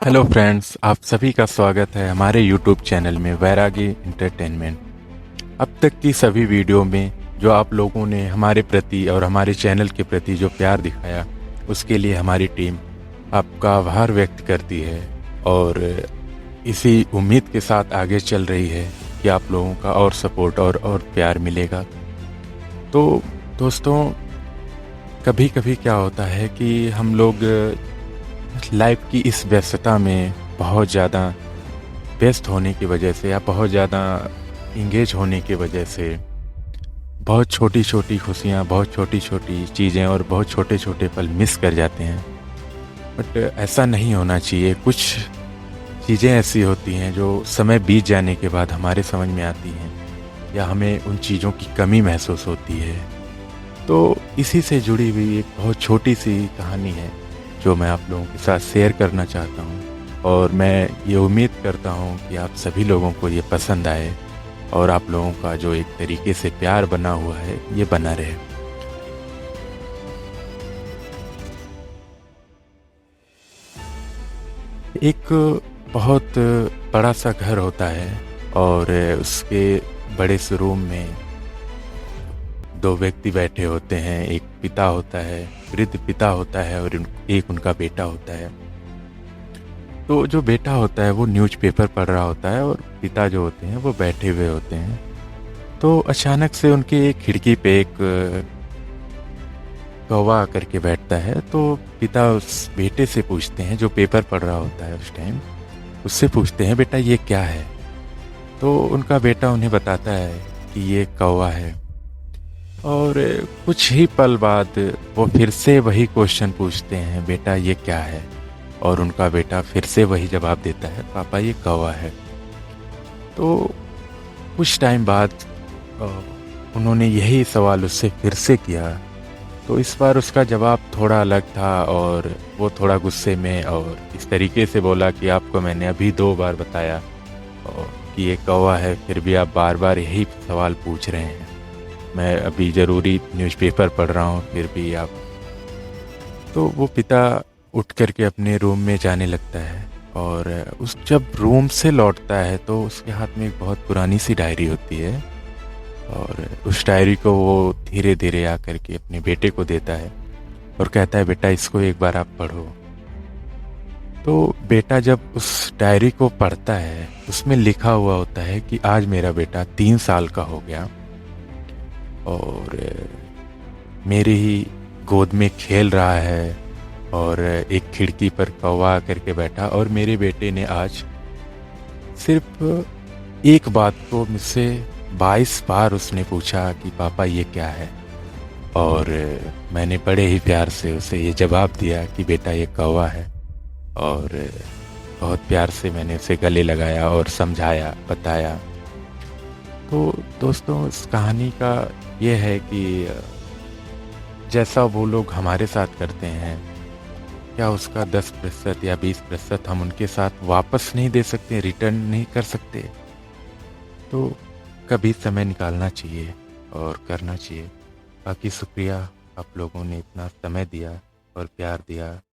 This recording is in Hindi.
हेलो फ्रेंड्स, आप सभी का स्वागत है हमारे यूट्यूब चैनल में वैरागी एंटरटेनमेंट। अब तक की सभी वीडियो में जो आप लोगों ने हमारे प्रति और हमारे चैनल के प्रति जो प्यार दिखाया, उसके लिए हमारी टीम आपका आभार व्यक्त करती है और इसी उम्मीद के साथ आगे चल रही है कि आप लोगों का और सपोर्ट और प्यार मिलेगा। तो दोस्तों, कभी कभी क्या होता है कि हम लोग लाइफ की इस व्यस्तता में बहुत ज़्यादा व्यस्त होने की वजह से या बहुत ज़्यादा इंगेज होने की वजह से बहुत छोटी छोटी खुशियाँ, बहुत छोटी छोटी चीज़ें और बहुत छोटे छोटे पल मिस कर जाते हैं। बट ऐसा नहीं होना चाहिए। कुछ चीज़ें ऐसी होती हैं जो समय बीत जाने के बाद हमारे समझ में आती हैं या हमें उन चीज़ों की कमी महसूस होती है। तो इसी से जुड़ी हुई एक बहुत छोटी सी कहानी है जो मैं आप लोगों के साथ शेयर करना चाहता हूँ और मैं ये उम्मीद करता हूँ कि आप सभी लोगों को ये पसंद आए और आप लोगों का जो एक तरीके से प्यार बना हुआ है ये बना रहे। एक बहुत बड़ा सा घर होता है और उसके बड़े से रूम में दो व्यक्ति बैठे होते हैं। एक पिता होता है, वृद्ध पिता होता है और एक उनका बेटा होता है। तो जो बेटा होता है वो न्यूज़पेपर पढ़ रहा होता है और पिता जो होते हैं वो बैठे हुए होते हैं। तो अचानक से उनके खिड़की पे एक कौवा आकर के बैठता है। तो पिता उस बेटे से पूछते हैं, जो पेपर पढ़ रहा होता है उस टाइम, उससे पूछते हैं, बेटा ये क्या है? तो उनका बेटा उन्हें बताता है कि ये कौवा है। और कुछ ही पल बाद वो फिर से वही क्वेश्चन पूछते हैं, बेटा ये क्या है? और उनका बेटा फिर से वही जवाब देता है, पापा ये कौवा है। तो कुछ टाइम बाद अ, उन्होंने यही सवाल उससे फिर से किया। तो इस बार उसका जवाब थोड़ा अलग था और वो थोड़ा गुस्से में और इस तरीके से बोला कि आपको मैंने अभी 2 बार बताया और कि ये कौवा है, फिर भी आप बार बार यही सवाल पूछ रहे हैं। मैं अभी ज़रूरी न्यूज़पेपर पढ़ रहा हूँ, फिर भी आप। तो वो पिता उठ कर के अपने रूम में जाने लगता है और उस जब रूम से लौटता है तो उसके हाथ में एक बहुत पुरानी सी डायरी होती है और उस डायरी को वो धीरे धीरे आकर के अपने बेटे को देता है और कहता है, बेटा इसको एक बार आप पढ़ो। तो बेटा जब उस डायरी को पढ़ता है, उसमें लिखा हुआ होता है कि आज मेरा बेटा 3 साल का हो गया और मेरी ही गोद में खेल रहा है और एक खिड़की पर कौवा आकर के बैठा और मेरे बेटे ने आज सिर्फ एक बात को मुझसे 22 बार उसने पूछा कि पापा ये क्या है। और मैंने बड़े ही प्यार से उसे ये जवाब दिया कि बेटा ये कौवा है। और बहुत प्यार से मैंने उसे गले लगाया और समझाया, बताया। तो दोस्तों, इस कहानी का ये है कि जैसा वो लोग हमारे साथ करते हैं, क्या उसका 10% या 20% हम उनके साथ वापस नहीं दे सकते, रिटर्न नहीं कर सकते? तो कभी समय निकालना चाहिए और करना चाहिए। बाकी शुक्रिया, आप लोगों ने इतना समय दिया और प्यार दिया।